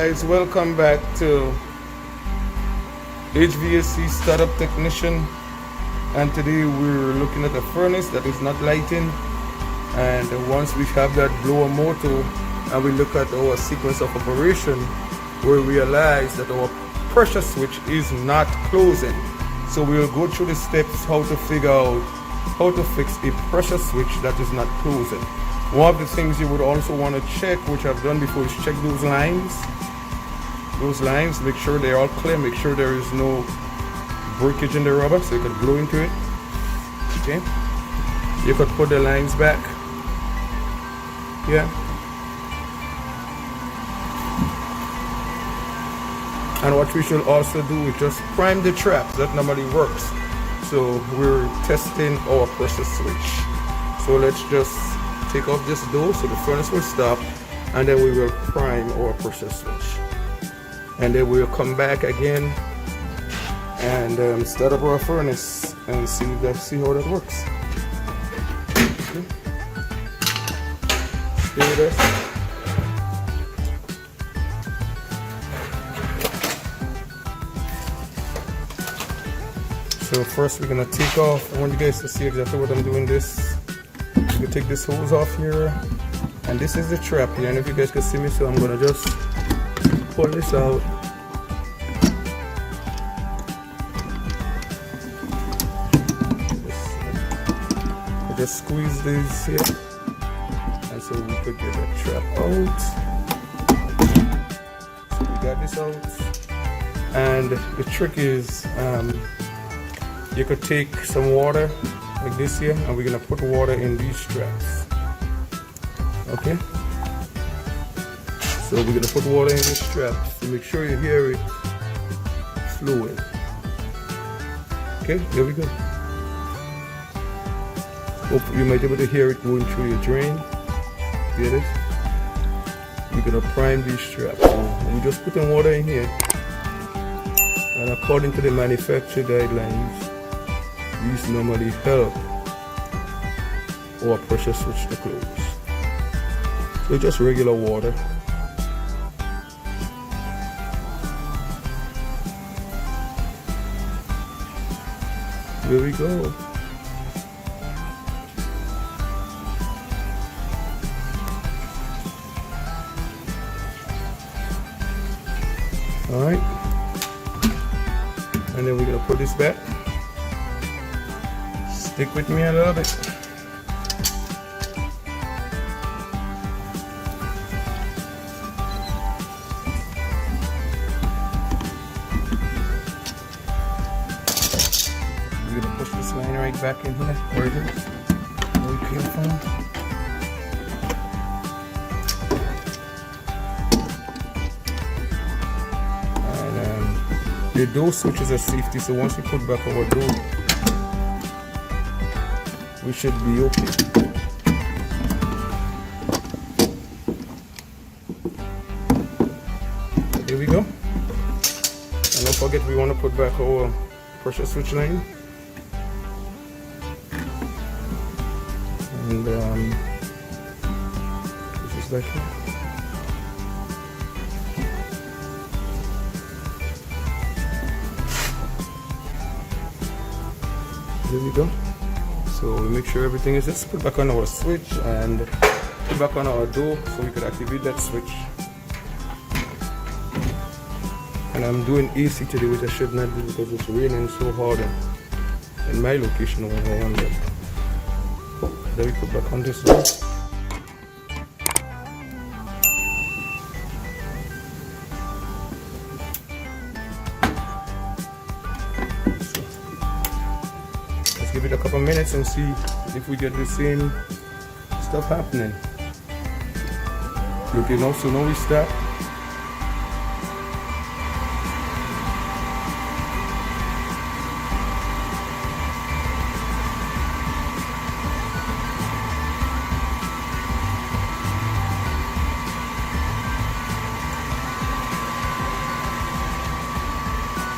guys, welcome back to HVAC Startup Technician, and today we're looking at a furnace that is not lighting. And once we have that blower motor and we look at our sequence of operation, we realize that our pressure switch is not closing. So we'll go through the steps how to figure out how to fix a pressure switch that is not closing. One of the things you would also want to check, which I've done before, is check those lines. Make sure they're all clear, make sure there is no breakage in the rubber so you could blow into it. Okay, you could put the lines back. Yeah. And what we should also do is just prime the trap. That normally works. So we're testing our pressure switch. So let's just take off this door so the furnace will stop, and then we will prime our pressure switch. And then we'll come back again and start up our furnace and see how that works. Okay. Stay with us. So first we're gonna take off. I want you guys to see exactly what I'm doing. This, you take this hose off here, and this is the trap here. And if you guys can see me, so I'm gonna just pull this out. Just squeeze this here, and so we could get that trap out. So we got this out, and the trick is you could take some water like this here, and we're gonna put water in these straps. Okay, so we're gonna put water in these straps to make sure you hear it flowing. Okay, here we go. Hope you might be able to hear it going through your drain. Get it? We're gonna prime these straps. So we're just putting water in here, and according to the manufacturer guidelines, these normally help our pressure switch to close. So just regular water. There we go. All right, and then we're gonna put this back. Stick with me a little bit. We're gonna push this line right back in here. Where it is? Where it came from. The door switch is a safety, so once we put back our door, we should be okay. Here we go. And don't forget, we want to put back our pressure switch line. And this is back here. There we go. So we make sure everything is just put back on our switch and put back on our door so we could activate that switch. And I'm doing AC today, which I should not do because it's raining so hard in my location where I am. Then we put back on this door. Give it a couple minutes and see if we get the same stuff happening. Okay, now, so now we start.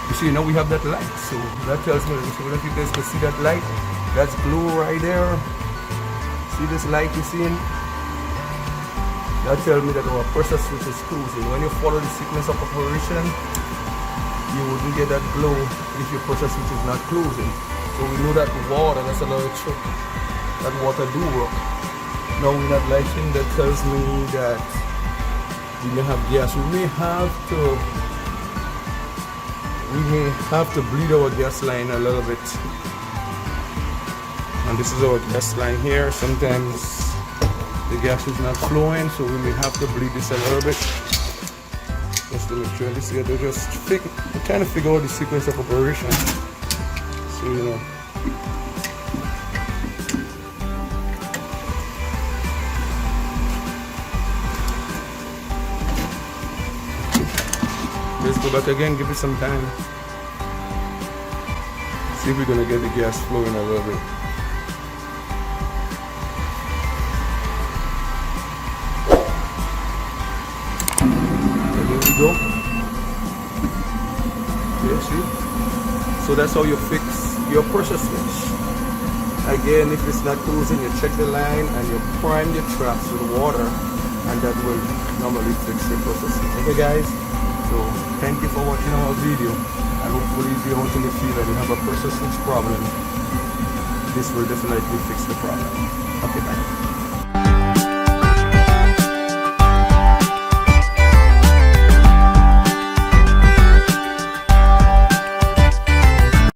You see, now we have that light, so that tells me, so if you guys can see that light, that's blue right there. See this light you're seeing? that tells me that our pressure switch is closing. When you follow the sequence of operation, you wouldn't get that glow if your pressure switch is not closing. So we know that water, that's another trick, that water do work. Now we're not lighting, that tells me that we may have gas. We may have to bleed our gas line a little bit. And this is our gas line here. Sometimes the gas is not flowing, so we may have to bleed this a little bit just to make sure this is just trying to figure out the sequence of operation, so you know. Let's go back again, give it some time. See if we're gonna get the gas flowing a little bit. Go. Yeah, see? So that's how you fix your pressure switch. Again, if it's not closing, you check the line and you prime your traps with water, and that will normally fix your pressure switch. Okay guys, so thank you for watching our video, and hopefully if you're out in the field and you have a pressure switch problem, this will definitely fix the problem. Okay, bye.